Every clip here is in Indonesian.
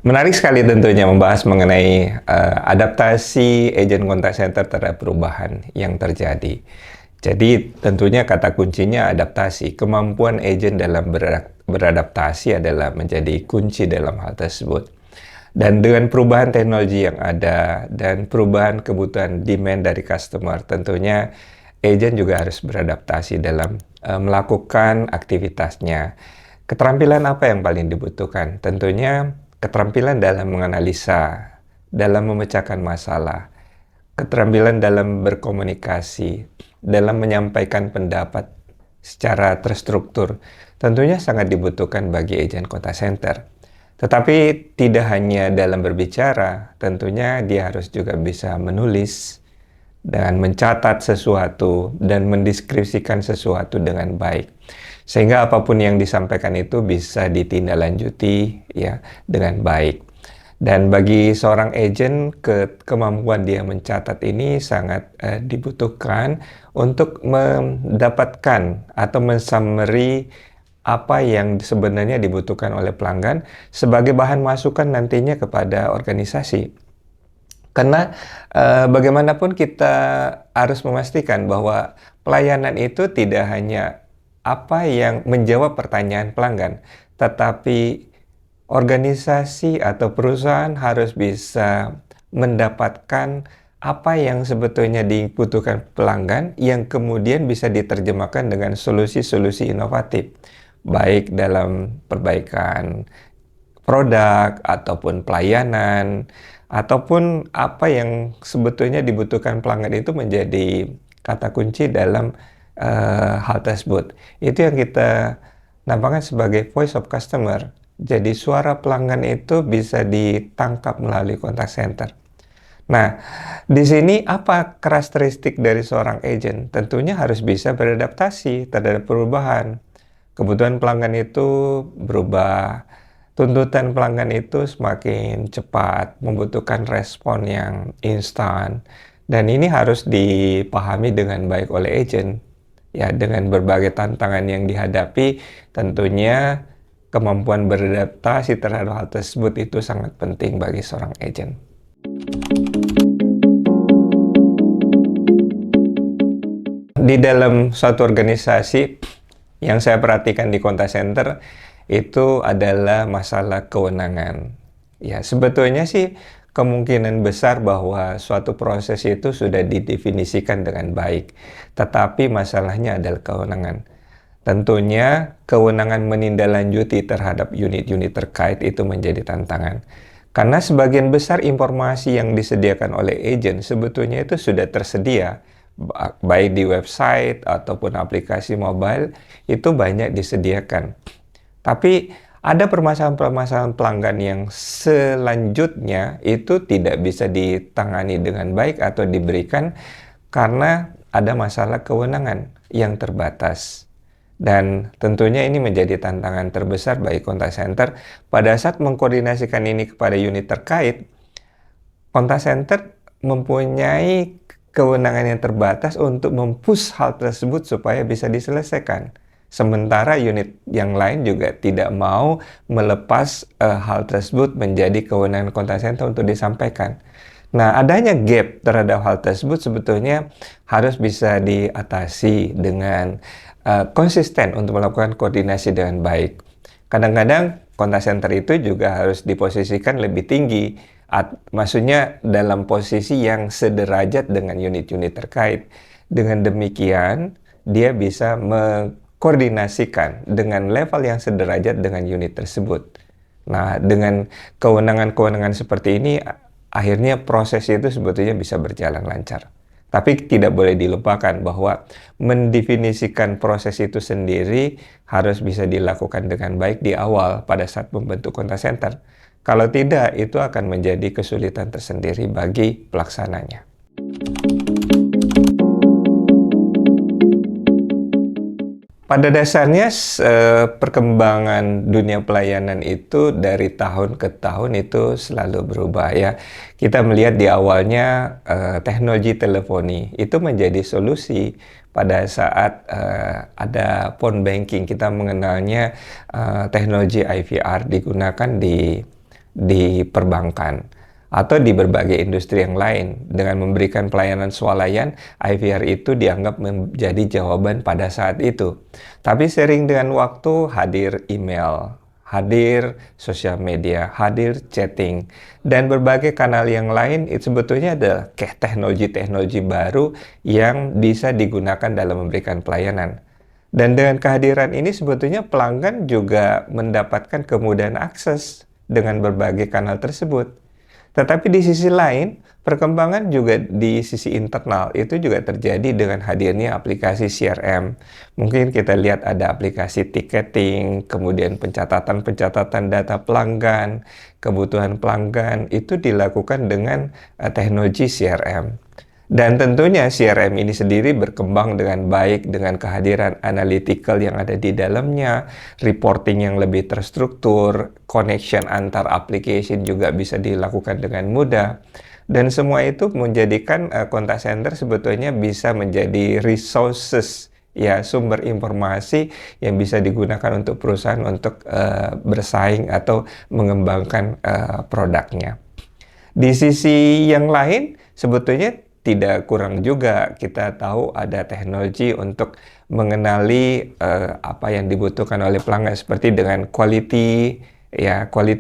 Menarik sekali tentunya membahas mengenai adaptasi agent contact center terhadap perubahan yang terjadi. Jadi tentunya kata kuncinya adaptasi. Kemampuan agent dalam beradaptasi adalah menjadi kunci dalam hal tersebut. Dan dengan perubahan teknologi yang ada dan perubahan kebutuhan demand dari customer, tentunya agent juga harus beradaptasi dalam melakukan aktivitasnya. Keterampilan apa yang paling dibutuhkan? Tentunya keterampilan dalam menganalisa, dalam memecahkan masalah, keterampilan dalam berkomunikasi, dalam menyampaikan pendapat secara terstruktur, tentunya sangat dibutuhkan bagi agent contact center. Tetapi tidak hanya dalam berbicara, tentunya dia harus juga bisa menulis dan mencatat sesuatu dan mendeskripsikan sesuatu dengan baik. Sehingga apapun yang disampaikan itu bisa ditindaklanjuti ya dengan baik. Dan bagi seorang agent, kemampuan dia mencatat ini sangat dibutuhkan untuk mendapatkan atau mensummary apa yang sebenarnya dibutuhkan oleh pelanggan sebagai bahan masukan nantinya kepada organisasi. Karena bagaimanapun kita harus memastikan bahwa pelayanan itu tidak hanya apa yang menjawab pertanyaan pelanggan, tetapi organisasi atau perusahaan harus bisa mendapatkan apa yang sebetulnya dibutuhkan pelanggan yang kemudian bisa diterjemahkan dengan solusi-solusi inovatif, baik dalam perbaikan produk ataupun pelayanan, ataupun apa yang sebetulnya dibutuhkan pelanggan itu menjadi kata kunci dalam hal tersebut. Itu yang kita namakan sebagai voice of customer. Jadi suara pelanggan itu bisa ditangkap melalui contact center. Nah, di sini apa karakteristik dari seorang agent? Tentunya harus bisa beradaptasi terhadap perubahan. Kebutuhan pelanggan itu berubah, tuntutan pelanggan itu semakin cepat, membutuhkan respon yang instan, dan ini harus dipahami dengan baik oleh agent. Ya, dengan berbagai tantangan yang dihadapi, tentunya kemampuan beradaptasi terhadap hal tersebut itu sangat penting bagi seorang agent. Di dalam suatu organisasi, yang saya perhatikan di contact center itu adalah masalah kewenangan. Ya, sebetulnya sih kemungkinan besar bahwa suatu proses itu sudah didefinisikan dengan baik. Tetapi masalahnya adalah kewenangan. Tentunya kewenangan menindaklanjuti terhadap unit-unit terkait itu menjadi tantangan. Karena sebagian besar informasi yang disediakan oleh agent sebetulnya itu sudah tersedia, baik di website ataupun aplikasi mobile, itu banyak disediakan. Tapi ada permasalahan-permasalahan pelanggan yang selanjutnya itu tidak bisa ditangani dengan baik atau diberikan karena ada masalah kewenangan yang terbatas. Dan tentunya ini menjadi tantangan terbesar bagi contact center pada saat mengkoordinasikan ini kepada unit terkait. Contact center mempunyai kewenangan yang terbatas untuk mempush hal tersebut supaya bisa diselesaikan. Sementara unit yang lain juga tidak mau melepas hal tersebut menjadi kewenangan contact center untuk disampaikan. Nah, adanya gap terhadap hal tersebut sebetulnya harus bisa diatasi dengan konsisten untuk melakukan koordinasi dengan baik. Kadang-kadang contact center itu juga harus diposisikan lebih tinggi, maksudnya dalam posisi yang sederajat dengan unit-unit terkait. Dengan demikian, dia bisa mengkoordinasikan dengan level yang sederajat dengan unit tersebut. Nah, dengan kewenangan-kewenangan seperti ini, akhirnya proses itu sebetulnya bisa berjalan lancar. Tapi tidak boleh dilupakan bahwa mendefinisikan proses itu sendiri harus bisa dilakukan dengan baik di awal pada saat membentuk contact center. Kalau tidak, itu akan menjadi kesulitan tersendiri bagi pelaksananya. Pada dasarnya perkembangan dunia pelayanan itu dari tahun ke tahun itu selalu berubah ya. Kita melihat di awalnya teknologi teleponi itu menjadi solusi pada saat ada phone banking. Kita mengenalnya teknologi IVR digunakan di di perbankan atau di berbagai industri yang lain. Dengan memberikan pelayanan swalayan, IVR itu dianggap menjadi jawaban pada saat itu. Tapi sering dengan waktu hadir email, hadir sosial media, hadir chatting, dan berbagai kanal yang lain itu sebetulnya adalah teknologi-teknologi baru yang bisa digunakan dalam memberikan pelayanan. Dan dengan kehadiran ini sebetulnya pelanggan juga mendapatkan kemudahan akses dengan berbagai kanal tersebut. Tetapi di sisi lain, perkembangan juga di sisi internal itu juga terjadi dengan hadirnya aplikasi CRM. Mungkin kita lihat ada aplikasi ticketing, kemudian pencatatan-pencatatan data pelanggan, kebutuhan pelanggan, itu dilakukan dengan teknologi CRM. Dan tentunya CRM ini sendiri berkembang dengan baik dengan kehadiran analytical yang ada di dalamnya, reporting yang lebih terstruktur, connection antar application juga bisa dilakukan dengan mudah. Dan semua itu menjadikan contact center sebetulnya bisa menjadi resources, ya, sumber informasi yang bisa digunakan untuk perusahaan untuk bersaing atau mengembangkan produknya. Di sisi yang lain, sebetulnya tidak kurang juga kita tahu ada teknologi untuk mengenali apa yang dibutuhkan oleh pelanggan seperti dengan quality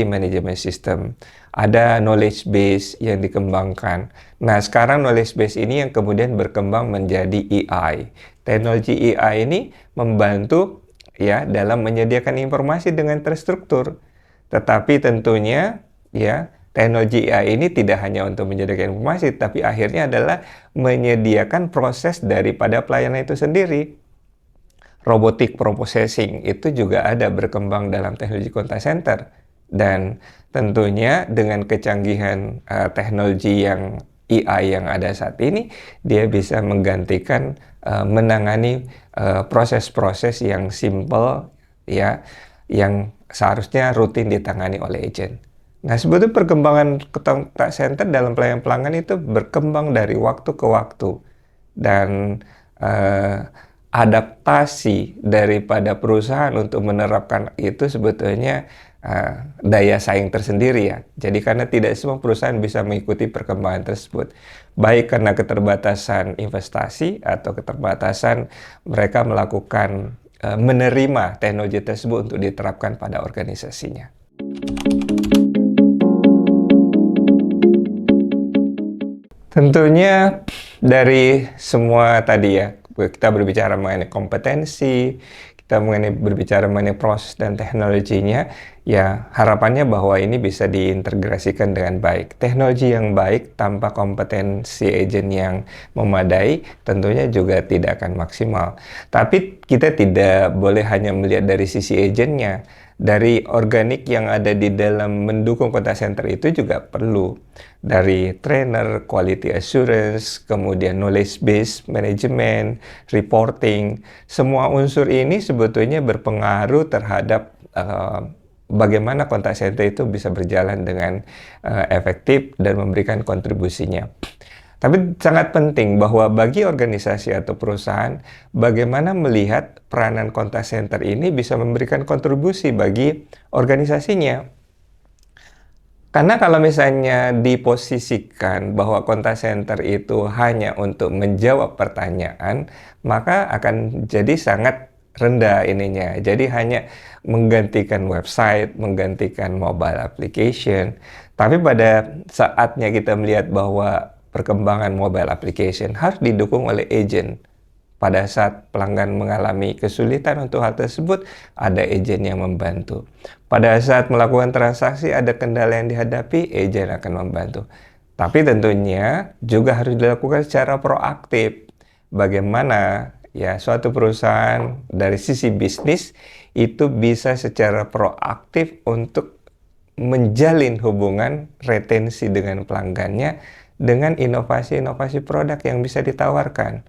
management system. Ada knowledge base yang dikembangkan. Nah, sekarang knowledge base ini yang kemudian berkembang menjadi AI. Teknologi AI ini membantu ya dalam menyediakan informasi dengan terstruktur. Tetapi tentunya ya teknologi AI ini tidak hanya untuk menyediakan informasi, tapi akhirnya adalah menyediakan proses daripada pelayanan itu sendiri. Robotic processing itu juga ada berkembang dalam teknologi contact center. Dan tentunya dengan kecanggihan teknologi yang AI yang ada saat ini, dia bisa menggantikan menangani proses-proses yang simple, ya, yang seharusnya rutin ditangani oleh agent. Nah, sebetulnya perkembangan contact center dalam pelayanan pelanggan itu berkembang dari waktu ke waktu. Dan adaptasi daripada perusahaan untuk menerapkan itu sebetulnya daya saing tersendiri ya. Jadi karena tidak semua perusahaan bisa mengikuti perkembangan tersebut. Baik karena keterbatasan investasi atau keterbatasan mereka melakukan menerima teknologi tersebut untuk diterapkan pada organisasinya. Tentunya dari semua tadi ya, kita berbicara mengenai kompetensi, kita berbicara mengenai proses dan teknologinya, ya harapannya bahwa ini bisa diintegrasikan dengan baik. Teknologi yang baik tanpa kompetensi agent yang memadai tentunya juga tidak akan maksimal. Tapi kita tidak boleh hanya melihat dari sisi agentnya. Dari organik yang ada di dalam mendukung contact center itu juga perlu. Dari trainer, quality assurance, kemudian knowledge base management, reporting. Semua unsur ini sebetulnya berpengaruh terhadap bagaimana contact center itu bisa berjalan dengan efektif dan memberikan kontribusinya. Tapi sangat penting bahwa bagi organisasi atau perusahaan, bagaimana melihat peranan contact center ini bisa memberikan kontribusi bagi organisasinya. Karena kalau misalnya diposisikan bahwa contact center itu hanya untuk menjawab pertanyaan, maka akan jadi sangat rendah ininya. Jadi hanya menggantikan website, menggantikan mobile application. Tapi pada saatnya kita melihat bahwa perkembangan mobile application harus didukung oleh agent. Pada saat pelanggan mengalami kesulitan untuk hal tersebut, ada agent yang membantu. Pada saat melakukan transaksi, ada kendala yang dihadapi, agent akan membantu. Tapi tentunya juga harus dilakukan secara proaktif. Bagaimana ya suatu perusahaan dari sisi bisnis itu bisa secara proaktif untuk menjalin hubungan retensi dengan pelanggannya dengan inovasi-inovasi produk yang bisa ditawarkan.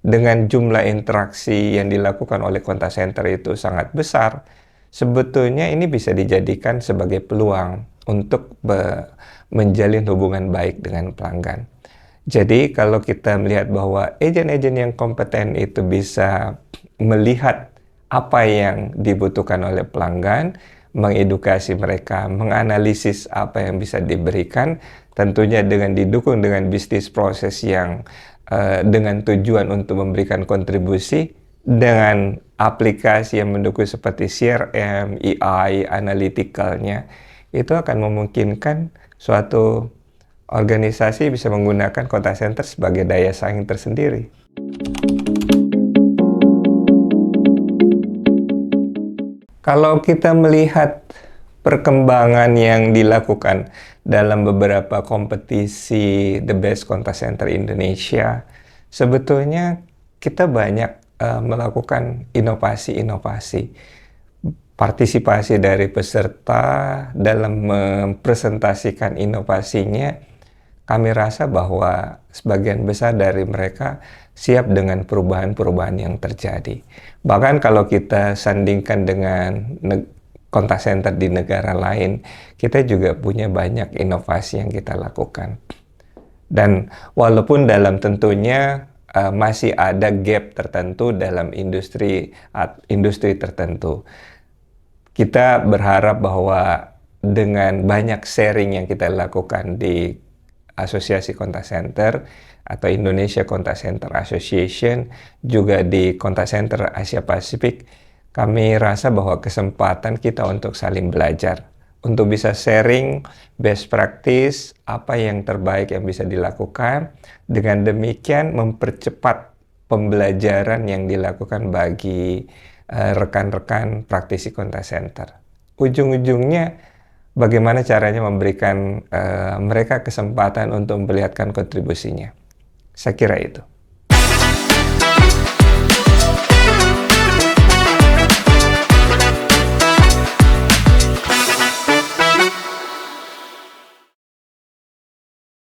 Dengan jumlah interaksi yang dilakukan oleh contact center itu sangat besar, sebetulnya ini bisa dijadikan sebagai peluang untuk menjalin hubungan baik dengan pelanggan. Jadi kalau kita melihat bahwa agen-agen yang kompeten itu bisa melihat apa yang dibutuhkan oleh pelanggan, mengedukasi mereka, menganalisis apa yang bisa diberikan, tentunya dengan didukung dengan bisnis proses yang dengan tujuan untuk memberikan kontribusi, dengan aplikasi yang mendukung seperti CRM, AI, analytical-nya, itu akan memungkinkan suatu organisasi bisa menggunakan contact center sebagai daya saing tersendiri. Kalau kita melihat perkembangan yang dilakukan dalam beberapa kompetisi The Best Contact Center Indonesia, sebetulnya kita banyak melakukan inovasi-inovasi. Partisipasi dari peserta dalam mempresentasikan inovasinya, kami rasa bahwa sebagian besar dari mereka siap dengan perubahan-perubahan yang terjadi. Bahkan kalau kita sandingkan dengan contact center di negara lain, kita juga punya banyak inovasi yang kita lakukan. Dan walaupun dalam tentunya masih ada gap tertentu dalam industri tertentu, kita berharap bahwa dengan banyak sharing yang kita lakukan di Asosiasi Contact Center atau Indonesia Contact Center Association, juga di Contact Center Asia Pasifik, kami rasa bahwa kesempatan kita untuk saling belajar, untuk bisa sharing best practice, apa yang terbaik yang bisa dilakukan, dengan demikian mempercepat pembelajaran yang dilakukan bagi rekan-rekan praktisi contact center. Ujung-ujungnya bagaimana caranya memberikan mereka kesempatan untuk memperlihatkan kontribusinya. Saya kira itu.